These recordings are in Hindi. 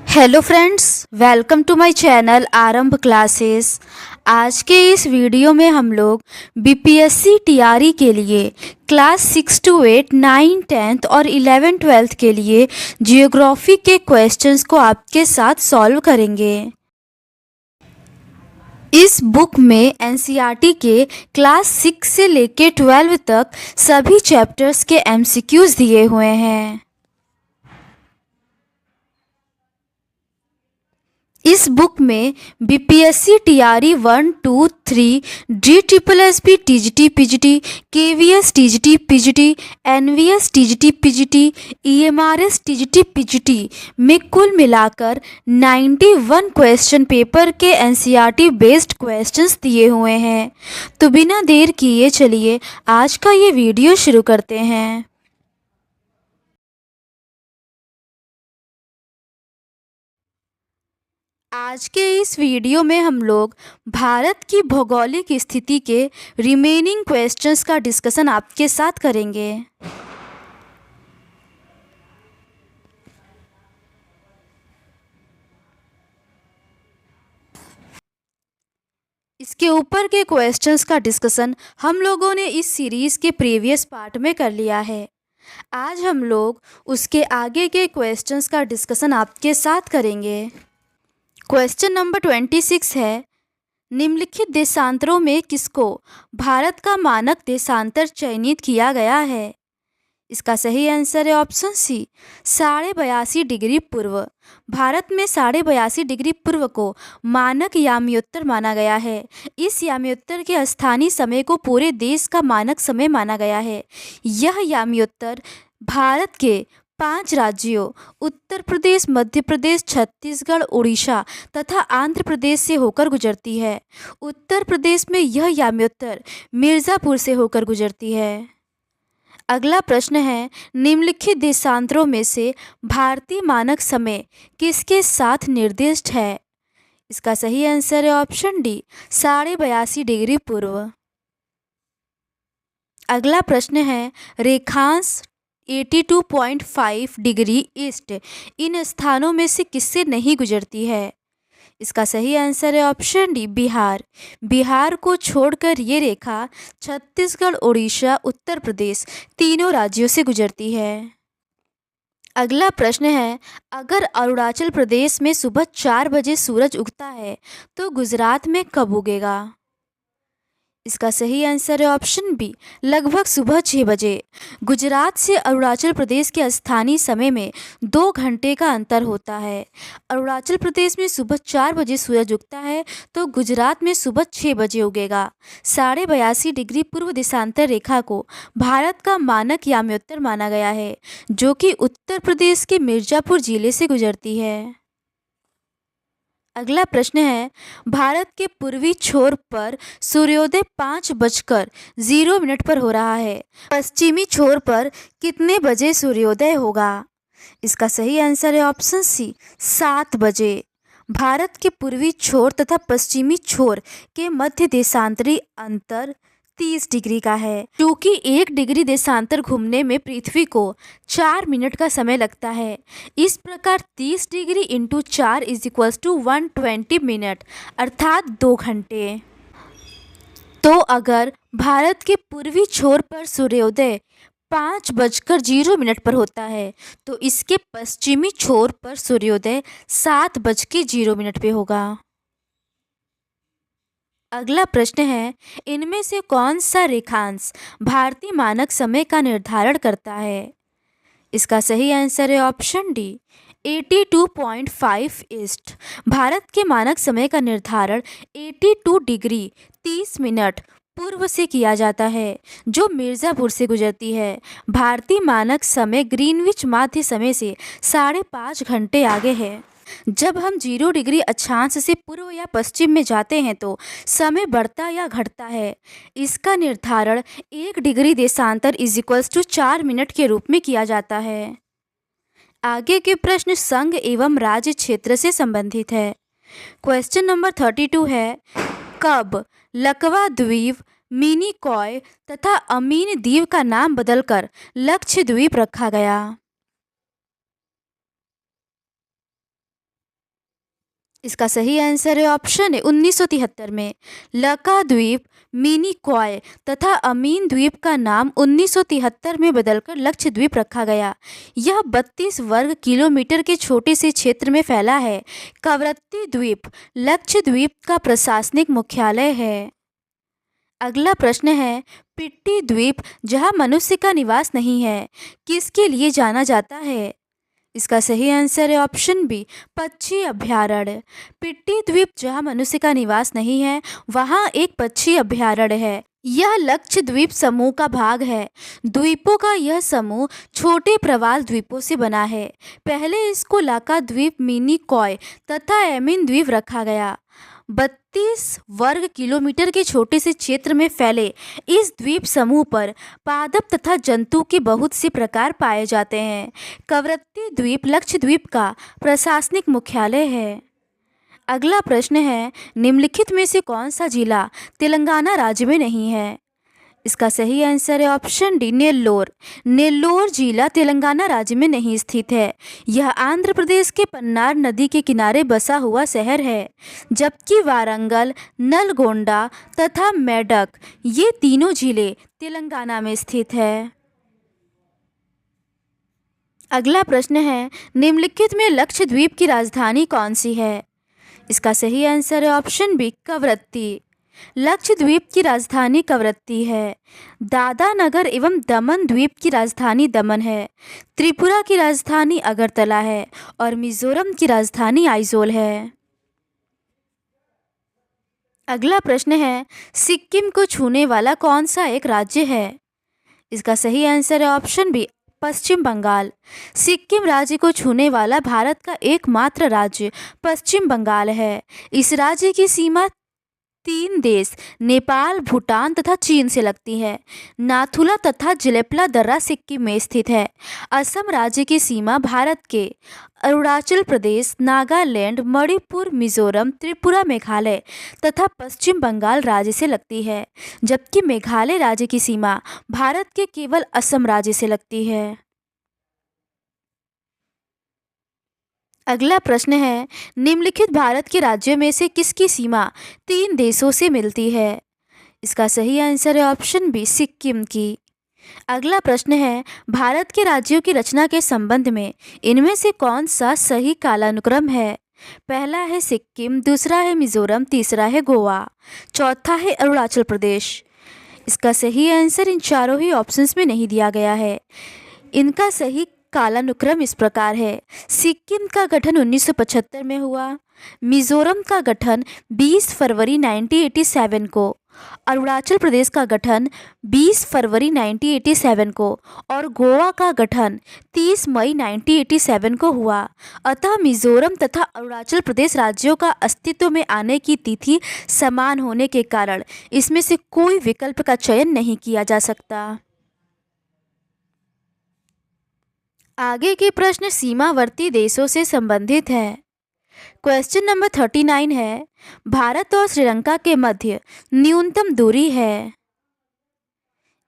Hello friends, welcome to my channel Aarambh classes. आज के इस वीडियो में हम लोग बीपीएससी टीआरई के लिए क्लास 6 to 8, 9, 10th और 11, 12th के लिए जियोग्राफी के क्वेश्चंस को आपके साथ सॉल्व करेंगे। इस बुक में एनसीईआरटी के क्लास 6 से लेके 12 तक सभी चैप्टर्स के एमसीक्यूज दिए हुए हैं। इस बुक में BPSC TRE 1, 2, 3, DSSB TGT PGT, KVS TGT PGT, NVS TGT PGT, EMRS TGT PGT में कुल मिलाकर 91 क्वेश्चन पेपर के एनसीईआरटी बेस्ड क्वेश्चंस दिए हुए हैं। तो बिना देर किए चलिए आज का ये वीडियो शुरू करते हैं। आज के इस वीडियो में हम लोग भारत की भौगोलिक स्थिति के रिमेनिंग क्वेश्चंस का डिस्कशन आपके साथ करेंगे। इसके ऊपर के क्वेश्चंस का डिस्कशन हम लोगों ने इस सीरीज़ के प्रीवियस पार्ट में कर लिया है। आज हम लोग उसके आगे के क्वेश्चंस का डिस्कशन आपके साथ करेंगे। क्वेश्चन नंबर 26 है, निम्नलिखित देशांतरों में किसको भारत का मानक देशांतर चयनित किया गया है? इसका सही आंसर है ऑप्शन सी, 82.5 डिग्री पूर्व। भारत में 82.5 डिग्री पूर्व को मानक याम्योत्तर माना गया है। इस याम्योत्तर के स्थानीय समय को पूरे देश का मानक समय माना गया है। यह याम्योत्तर भारत के 5 राज्यों उत्तर प्रदेश, मध्य प्रदेश, छत्तीसगढ़, उड़ीसा तथा आंध्र प्रदेश से होकर गुजरती है। उत्तर प्रदेश में यह याम्योत्तर मिर्ज़ापुर से होकर गुजरती है। अगला प्रश्न है, निम्नलिखित देशांतरों में से भारतीय मानक समय किसके साथ निर्दिष्ट है? इसका सही आंसर है ऑप्शन डी, 82.5 डिग्री पूर्व। अगला प्रश्न है, रेखांश 82.5 डिग्री ईस्ट इन स्थानों में से किससे नहीं गुजरती है? इसका सही आंसर है ऑप्शन डी, बिहार। बिहार को छोड़कर ये रेखा छत्तीसगढ़, उड़ीसा, उत्तर प्रदेश तीनों राज्यों से गुजरती है। अगला प्रश्न है, अगर अरुणाचल प्रदेश में सुबह 4 बजे सूरज उगता है तो गुजरात में कब उगेगा? इसका सही आंसर है ऑप्शन बी, लगभग सुबह 6 बजे। गुजरात से अरुणाचल प्रदेश के स्थानीय समय में 2 घंटे का अंतर होता है। अरुणाचल प्रदेश में सुबह 4 बजे सूरज उगता है तो गुजरात में सुबह 6 बजे उगेगा। 82.5 डिग्री पूर्व देशांतर रेखा को भारत का मानक याम्योत्तर माना गया है, जो कि उत्तर प्रदेश के मिर्ज़ापुर जिले से गुजरती है। अगला प्रश्न है, भारत के पूर्वी छोर पर सूर्योदय 5:0 पर हो रहा है। पश्चिमी छोर पर कितने बजे सूर्योदय होगा? इसका सही आंसर है ऑप्शन सी, 7 बजे। भारत के पूर्वी छोर तथा पश्चिमी छोर के मध्य देशांतरी अंतर 30 डिग्री का है। क्योंकि 1 डिग्री देशांतर घूमने में पृथ्वी को 4 मिनट का समय लगता है, इस प्रकार 30 डिग्री इंटू 4 = 120 मिनट अर्थात 2 घंटे। तो अगर भारत के पूर्वी छोर पर सूर्योदय 5:0 पर होता है तो इसके पश्चिमी छोर पर सूर्योदय 7:0 पे होगा। अगला प्रश्न है, इनमें से कौन सा रेखांश भारतीय मानक समय का निर्धारण करता है? इसका सही आंसर है ऑप्शन डी, 82.5 ईस्ट। भारत के मानक समय का निर्धारण 82 डिग्री 30 मिनट पूर्व से किया जाता है, जो मिर्ज़ापुर से गुजरती है। भारतीय मानक समय ग्रीनविच माध्य समय से 5.5 घंटे आगे है। जब हम 0 डिग्री अक्षांश से पूर्व या पश्चिम में जाते हैं तो समय बढ़ता या घटता है। इसका निर्धारण 1 डिग्री देशांतर = 4 मिनट के रूप में किया जाता है। आगे के प्रश्न संघ एवं राज्य क्षेत्र से संबंधित है। क्वेश्चन नंबर 32 है, कब लकवा द्वीप, मिनिकॉय तथा अमीन द्वीप का नाम बदलकर लक्षद्वीप रखा गया? इसका सही आंसर है ऑप्शन है 1973 में। लका द्वीप, मिनिकॉय तथा अमीन द्वीप का नाम 1973 में बदलकर लक्षद्वीप रखा गया। यह 32 वर्ग किलोमीटर के छोटे से क्षेत्र में फैला है। कवरत्ती द्वीप लक्षद्वीप का प्रशासनिक मुख्यालय है। अगला प्रश्न है, पिट्टी द्वीप जहां मनुष्य का निवास नहीं है, किसके लिए जाना जाता है? इसका सही आंसर है ऑप्शन बी, पक्षी अभयारण्य। पिट्टी द्वीप जहां मनुष्य का निवास नहीं है, वहां एक पक्षी अभयारण्य है। यह लक्षद्वीप समूह का भाग है। द्वीपों का यह समूह छोटे प्रवाल द्वीपों से बना है। पहले इसको लाका द्वीप, मिनिकॉय तथा एमिन द्वीप रखा गया। 32 वर्ग किलोमीटर के छोटे से क्षेत्र में फैले इस द्वीप समूह पर पादप तथा जंतु के बहुत से प्रकार पाए जाते हैं। कवरत्ती द्वीप लक्षद्वीप का प्रशासनिक मुख्यालय है। अगला प्रश्न है, निम्नलिखित में से कौन सा जिला तेलंगाना राज्य में नहीं है? इसका सही आंसर है ऑप्शन डी, नेल्लोर। नेल्लोर जिला तेलंगाना राज्य में नहीं स्थित है। यह आंध्र प्रदेश के पन्नार नदी के किनारे बसा हुआ शहर है, जबकि वारंगल, नलगोंडा तथा मेडक ये तीनों जिले तेलंगाना में स्थित है। अगला प्रश्न है, निम्नलिखित में लक्षद्वीप की राजधानी कौन सी है? इसका सही आंसर है ऑप्शन बी, कवरत्ती। लक्षद्वीप की राजधानी कवरत्ती है। दादा नगर एवं दमन द्वीप की राजधानी दमन है। त्रिपुरा की राजधानी अगरतला है और मिजोरम की राजधानी आइजोल है। अगला प्रश्न है, सिक्किम को छूने वाला कौन सा एक राज्य है? इसका सही आंसर है ऑप्शन बी, पश्चिम बंगाल। सिक्किम राज्य को छूने वाला भारत का एकमात्र राज्य पश्चिम बंगाल है। इस राज्य की सीमा 3 देश नेपाल, भूटान तथा चीन से लगती है। नाथुला तथा जलेपला दर्रा सिक्किम में स्थित है। असम राज्य की सीमा भारत के अरुणाचल प्रदेश, नागालैंड, मणिपुर, मिजोरम, त्रिपुरा, मेघालय तथा पश्चिम बंगाल राज्य से लगती है, जबकि मेघालय राज्य की सीमा भारत के केवल असम राज्य से लगती है। अगला प्रश्न है, निम्नलिखित भारत के राज्यों में से किसकी सीमा 3 देशों से मिलती है? इसका सही आंसर है ऑप्शन बी, सिक्किम की। अगला प्रश्न है, भारत के राज्यों की रचना के संबंध में इनमें से कौन सा सही कालानुक्रम है? पहला है सिक्किम, दूसरा है मिजोरम, तीसरा है गोवा, चौथा है अरुणाचल प्रदेश। इसका सही आंसर इन चारों ही ऑप्शंस में नहीं दिया गया है। इनका सही कालानुक्रम इस प्रकार है, सिक्किम का गठन 1975 में हुआ, मिजोरम का गठन 20 फरवरी 1987 को, अरुणाचल प्रदेश का गठन 20 फरवरी 1987 को और गोवा का गठन 30 मई 1987 को हुआ। अतः मिजोरम तथा अरुणाचल प्रदेश राज्यों का अस्तित्व में आने की तिथि समान होने के कारण इसमें से कोई विकल्प का चयन नहीं किया जा सकता। आगे के प्रश्न सीमावर्ती देशों से संबंधित है। क्वेश्चन नंबर 39 है, भारत और श्रीलंका के मध्य न्यूनतम दूरी है।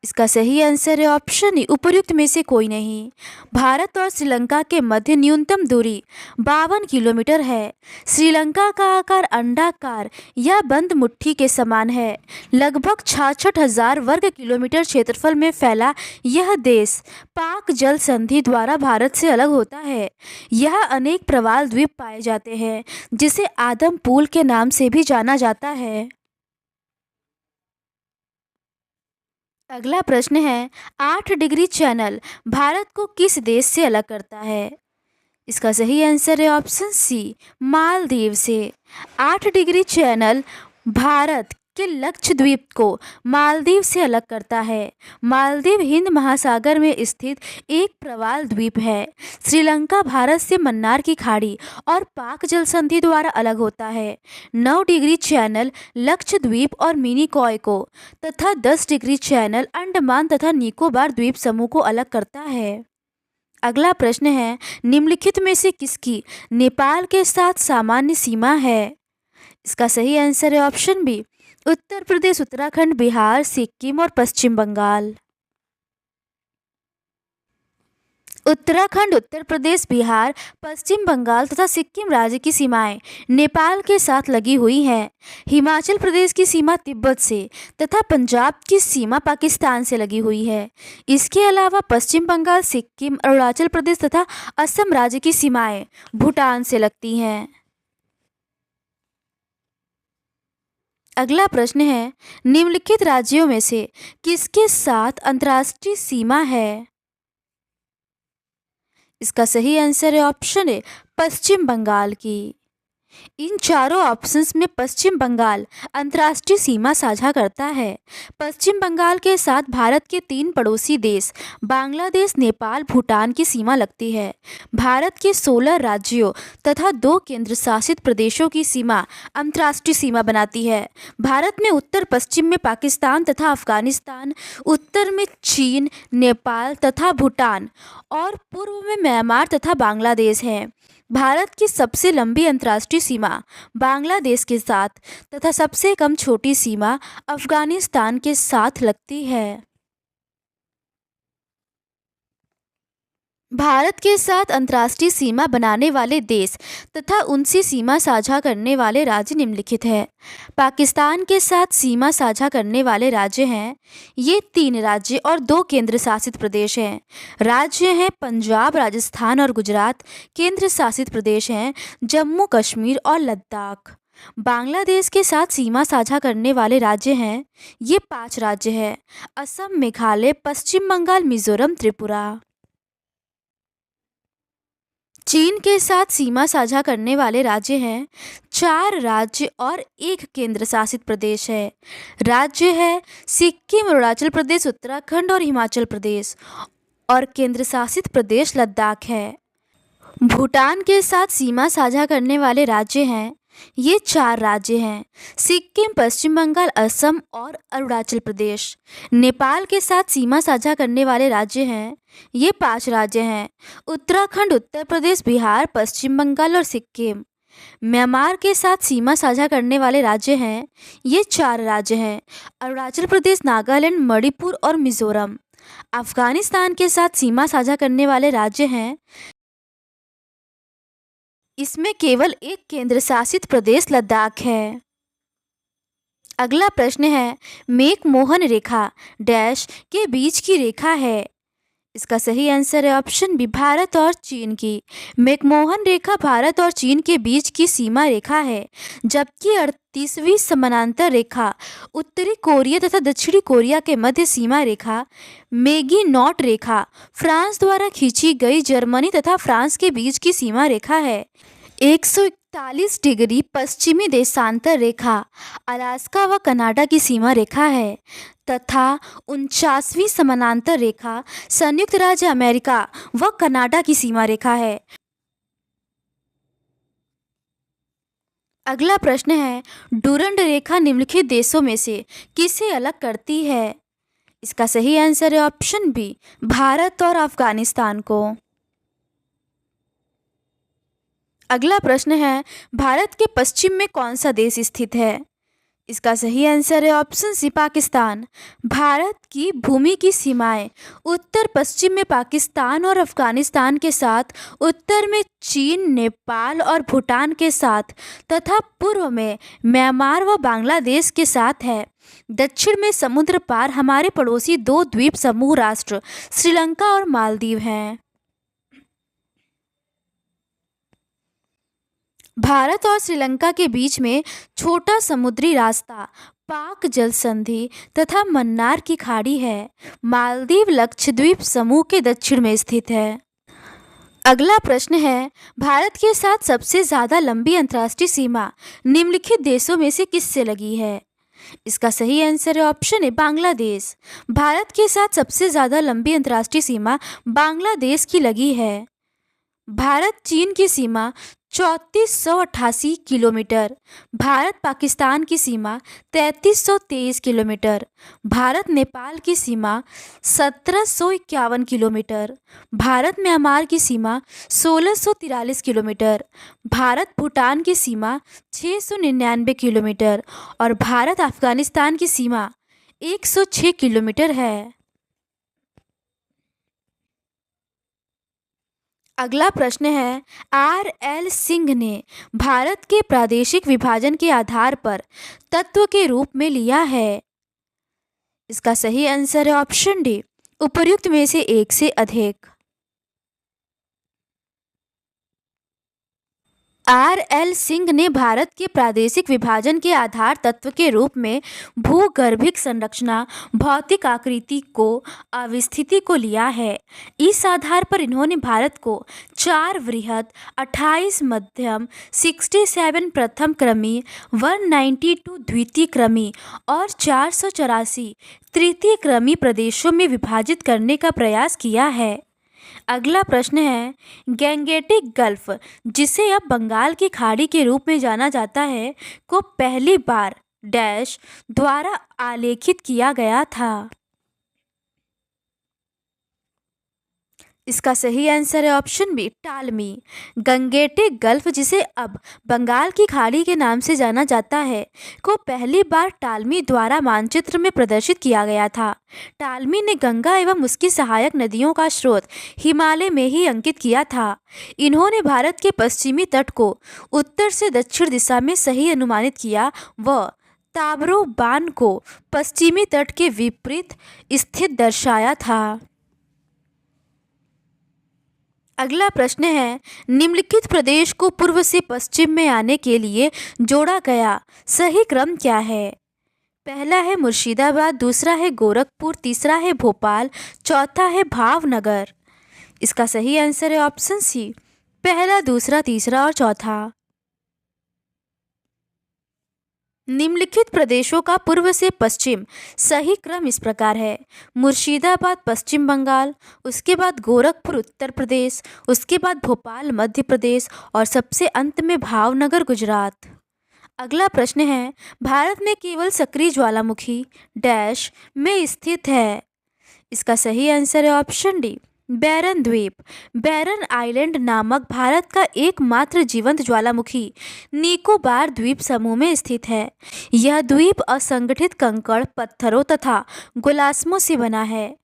इसका सही आंसर है ऑप्शन ई, उपर्युक्त में से कोई नहीं। भारत और श्रीलंका के मध्य न्यूनतम दूरी 52 किलोमीटर है। श्रीलंका का आकार अंडाकार या बंद मुट्ठी के समान है। लगभग 66,000 वर्ग किलोमीटर क्षेत्रफल में फैला यह देश पाक जल संधि द्वारा भारत से अलग होता है। यह अनेक प्रवाल द्वीप पाए जाते हैं, जिसे आदम पूल के नाम से भी जाना जाता है। अगला प्रश्न है, 8 डिग्री चैनल भारत को किस देश से अलग करता है? इसका सही आंसर है ऑप्शन सी, मालदीव से। 8 डिग्री चैनल भारत के लक्षद्वीप को मालदीव से अलग करता है। मालदीव हिंद महासागर में स्थित एक प्रवाल द्वीप है। श्रीलंका भारत से मन्नार की खाड़ी और पाक जल संधि द्वारा अलग होता है। 9 डिग्री चैनल लक्षद्वीप और मिनिकॉय को तथा 10 डिग्री चैनल अंडमान तथा निकोबार द्वीप समूह को अलग करता है। अगला प्रश्न है, निम्नलिखित में से किसकी नेपाल के साथ सामान्य सीमा है? इसका सही आंसर है ऑप्शन बी, उत्तर प्रदेश, उत्तराखंड, बिहार, सिक्किम और पश्चिम बंगाल। उत्तराखंड, उत्तर प्रदेश, बिहार, पश्चिम बंगाल तथा सिक्किम राज्य की सीमाएं नेपाल के साथ लगी हुई हैं। हिमाचल प्रदेश की सीमा तिब्बत से तथा पंजाब की सीमा पाकिस्तान से लगी हुई है। इसके अलावा पश्चिम बंगाल, सिक्किम, अरुणाचल प्रदेश तथा असम राज्य की सीमाएं भूटान से लगती हैं। अगला प्रश्न है, निम्नलिखित राज्यों में से किसके साथ अंतर्राष्ट्रीय सीमा है? इसका सही आंसर है ऑप्शन ए, पश्चिम बंगाल की। इन चारों ऑप्शंस में पश्चिम बंगाल अंतर्राष्ट्रीय सीमा साझा करता है। पश्चिम बंगाल के साथ भारत के 3 पड़ोसी देश बांग्लादेश, नेपाल, भूटान की सीमा लगती है। भारत के 16 राज्यों तथा 2 केंद्र शासित प्रदेशों की सीमा अंतर्राष्ट्रीय सीमा बनाती है। भारत में उत्तर पश्चिम में पाकिस्तान तथा अफगानिस्तान, उत्तर में चीन, नेपाल तथा भूटान और पूर्व में म्यांमार तथा बांग्लादेश है। भारत की सबसे लंबी अंतर्राष्ट्रीय सीमा बांग्लादेश के साथ तथा सबसे कम छोटी सीमा अफगानिस्तान के साथ लगती है। भारत के साथ अंतर्राष्ट्रीय सीमा बनाने वाले देश तथा उनसे सीमा साझा करने वाले राज्य निम्नलिखित हैं। पाकिस्तान के साथ सीमा साझा करने वाले राज्य हैं, ये 3 राज्य और 2 केंद्र शासित प्रदेश हैं। राज्य हैं पंजाब, राजस्थान और गुजरात। केंद्र शासित प्रदेश हैं जम्मू कश्मीर और लद्दाख। बांग्लादेश के साथ सीमा साझा करने वाले राज्य हैं, ये 5 राज्य हैं, असम, मेघालय, पश्चिम बंगाल, मिजोरम, त्रिपुरा। चीन के साथ सीमा साझा करने वाले राज्य हैं 4 राज्य और 1 केंद्र शासित प्रदेश है। राज्य है सिक्किम, अरुणाचल प्रदेश, उत्तराखंड और हिमाचल प्रदेश और केंद्र शासित प्रदेश लद्दाख है। भूटान के साथ सीमा साझा करने वाले राज्य हैं, ये 4 राज्य हैं, सिक्किम, पश्चिम बंगाल, असम और अरुणाचल प्रदेश। नेपाल के साथ सीमा साझा करने वाले राज्य हैं, ये 5 राज्य हैं, उत्तराखंड, उत्तर प्रदेश, बिहार, पश्चिम बंगाल और सिक्किम। म्यांमार के साथ सीमा साझा करने वाले राज्य हैं, ये 4 राज्य हैं, अरुणाचल प्रदेश, नागालैंड, मणिपुर और मिजोरम। अफगानिस्तान के साथ सीमा साझा करने वाले राज्य हैं, इसमें केवल 1 केंद्र शासित प्रदेश लद्दाख है। अगला प्रश्न है, मैक-मोहन रेखा डैश के बीच की रेखा है। इसका सही आंसर है ऑप्शन बी, भारत और चीन की। मैक-मोहन रेखा भारत और चीन के बीच की सीमा रेखा है, जबकि 38वीं समानांतर रेखा उत्तरी कोरिया तथा दक्षिणी कोरिया के मध्य सीमा रेखा मैगी-नॉट रेखा फ्रांस द्वारा खींची गई जर्मनी तथा फ्रांस के बीच की सीमा रेखा है। 141 डिग्री पश्चिमी देशांतर रेखा अलास्का व कनाडा की सीमा रेखा है तथा 49वीं समानांतर रेखा संयुक्त राज्य अमेरिका व कनाडा की सीमा रेखा है। अगला प्रश्न है, डुरंड रेखा निम्नलिखित देशों में से किसे अलग करती है? इसका सही आंसर है ऑप्शन बी, भारत और अफगानिस्तान को। अगला प्रश्न है, भारत के पश्चिम में कौन सा देश स्थित है? इसका सही आंसर है ऑप्शन सी, पाकिस्तान। भारत की भूमि की सीमाएं उत्तर पश्चिम में पाकिस्तान और अफगानिस्तान के साथ, उत्तर में चीन, नेपाल और भूटान के साथ तथा पूर्व में म्यांमार व बांग्लादेश के साथ है। दक्षिण में समुद्र पार हमारे पड़ोसी 2 द्वीप समूह राष्ट्र श्रीलंका और मालदीव हैं। भारत और श्रीलंका के बीच में छोटा समुद्री रास्ता पाक जल संधि तथा मन्नार की खाड़ी है। मालदीव लक्षद्वीप समूह के दक्षिण में स्थित है। अगला प्रश्न है, भारत के साथ सबसे ज़्यादा लंबी अंतर्राष्ट्रीय सीमा निम्नलिखित देशों में से किससे लगी है? इसका सही आंसर है ऑप्शन है, बांग्लादेश। भारत के साथ सबसे ज़्यादा लंबी अंतर्राष्ट्रीय सीमा बांग्लादेश की लगी है। भारत चीन की सीमा 3488 किलोमीटर, भारत पाकिस्तान की सीमा 3323 किलोमीटर, भारत नेपाल की सीमा 1751 किलोमीटर, भारत म्यांमार की सीमा 1643 किलोमीटर, भारत भूटान की सीमा 699 किलोमीटर और भारत अफगानिस्तान की सीमा 106 किलोमीटर है। अगला प्रश्न है, R.L. सिंह ने भारत के प्रादेशिक विभाजन के आधार पर तत्व के रूप में लिया है। इसका सही आंसर है ऑप्शन डी, उपर्युक्त में से एक से अधिक। R.L. सिंह ने भारत के प्रादेशिक विभाजन के आधार तत्व के रूप में भूगर्भिक संरचना, भौतिक आकृति को, अवस्थिति को लिया है। इस आधार पर इन्होंने भारत को 4 वृहद, 28 मध्यम, 67 प्रथम क्रमी, 192 द्वितीय क्रमी और 484 तृतीय क्रमी प्रदेशों में विभाजित करने का प्रयास किया है। अगला प्रश्न है, गैंगेटिक गल्फ, जिसे अब बंगाल की खाड़ी के रूप में जाना जाता है, को पहली बार डैश द्वारा आलेखित किया गया था। इसका सही आंसर है ऑप्शन बी, टालमी। गंगेटिक गल्फ, जिसे अब बंगाल की खाड़ी के नाम से जाना जाता है, को पहली बार टालमी द्वारा मानचित्र में प्रदर्शित किया गया था। टालमी ने गंगा एवं उसकी सहायक नदियों का स्रोत हिमालय में ही अंकित किया था। इन्होंने भारत के पश्चिमी तट को उत्तर से दक्षिण दिशा में सही अनुमानित किया व ताबरोबान को पश्चिमी तट के विपरीत स्थित दर्शाया था। अगला प्रश्न है, निम्नलिखित प्रदेश को पूर्व से पश्चिम में आने के लिए जोड़ा गया सही क्रम क्या है? पहला है मुर्शिदाबाद, दूसरा है गोरखपुर, तीसरा है भोपाल, चौथा है भावनगर। इसका सही आंसर है ऑप्शन सी, पहला, दूसरा, तीसरा और चौथा। निम्नलिखित प्रदेशों का पूर्व से पश्चिम सही क्रम इस प्रकार है, मुर्शिदाबाद पश्चिम बंगाल, उसके बाद गोरखपुर उत्तर प्रदेश, उसके बाद भोपाल मध्य प्रदेश और सबसे अंत में भावनगर गुजरात। अगला प्रश्न है, भारत में केवल सक्रिय ज्वालामुखी डैश में स्थित है। इसका सही आंसर है ऑप्शन डी, बैरन द्वीप। बैरन आइलैंड नामक भारत का एकमात्र जीवंत ज्वालामुखी निकोबार द्वीप समूह में स्थित है। यह द्वीप असंगठित कंकड़, पत्थरों तथा गोलास्मों से बना है।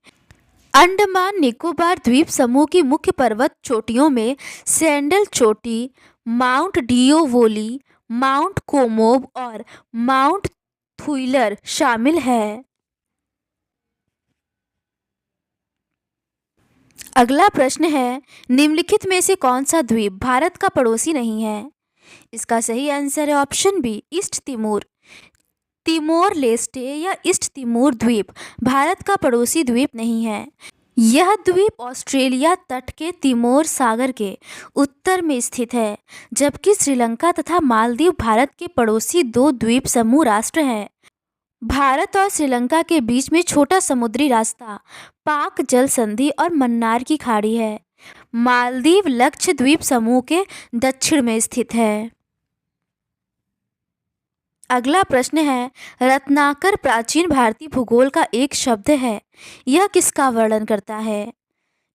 अंडमान निकोबार द्वीप समूह की मुख्य पर्वत चोटियों में सैंडल चोटी, माउंट डिओवोली, माउंट कोमोब और माउंट थुइलर शामिल है। अगला प्रश्न है, निम्नलिखित में से कौन सा द्वीप भारत का पड़ोसी नहीं है? इसका सही आंसर है option B, East Timor. Timor Leste या ईस्ट तिमोर द्वीप भारत का पड़ोसी द्वीप नहीं है। यह द्वीप ऑस्ट्रेलिया तट के तिमोर सागर के उत्तर में स्थित है, जबकि श्रीलंका तथा मालदीव भारत के पड़ोसी 2 द्वीप समूह राष्ट्र हैं। भारत और श्रीलंका के बीच में छोटा समुद्री रास्ता पाक जल संधि और मन्नार की खाड़ी है। मालदीव लक्षद्वीप समूह के दक्षिण में स्थित है। अगला प्रश्न है, रत्नाकर प्राचीन भारतीय भूगोल का एक शब्द है, यह किसका वर्णन करता है?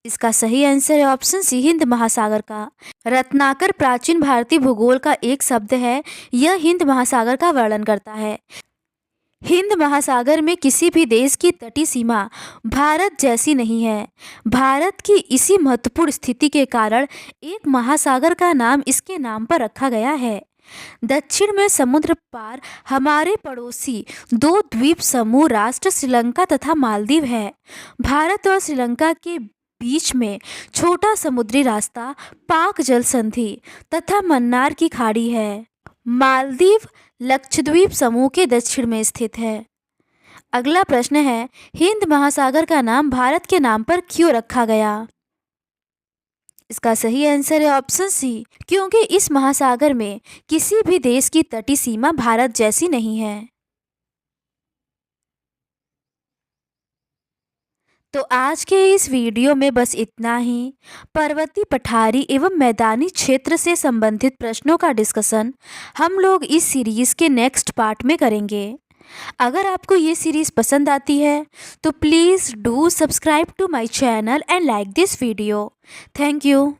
इसका सही आंसर है ऑप्शन सी, हिंद महासागर का। रत्नाकर प्राचीन भारतीय भूगोल का एक शब्द है, यह हिंद महासागर का वर्णन करता है। हिंद महासागर में किसी भी देश की तटीय सीमा भारत जैसी नहीं है। भारत की इसी महत्वपूर्ण स्थिति के कारण एक महासागर का नाम इसके नाम पर रखा गया है। दक्षिण में समुद्र पार हमारे पड़ोसी 2 द्वीप समूह राष्ट्र श्रीलंका तथा मालदीव है। भारत और श्रीलंका के बीच में छोटा समुद्री रास्ता पाक जल संधि तथा मन्नार की खाड़ी है। मालदीव लक्षद्वीप समूह के दक्षिण में स्थित है। अगला प्रश्न है, हिंद महासागर का नाम भारत के नाम पर क्यों रखा गया? इसका सही आंसर है ऑप्शन सी, क्योंकि इस महासागर में किसी भी देश की तटीय सीमा भारत जैसी नहीं है। तो आज के इस वीडियो में बस इतना ही। पर्वतीय, पठारी एवं मैदानी क्षेत्र से संबंधित प्रश्नों का डिस्कशन हम लोग इस सीरीज़ के नेक्स्ट पार्ट में करेंगे। अगर आपको ये सीरीज़ पसंद आती है तो please do subscribe to my channel and like this video. Thank you.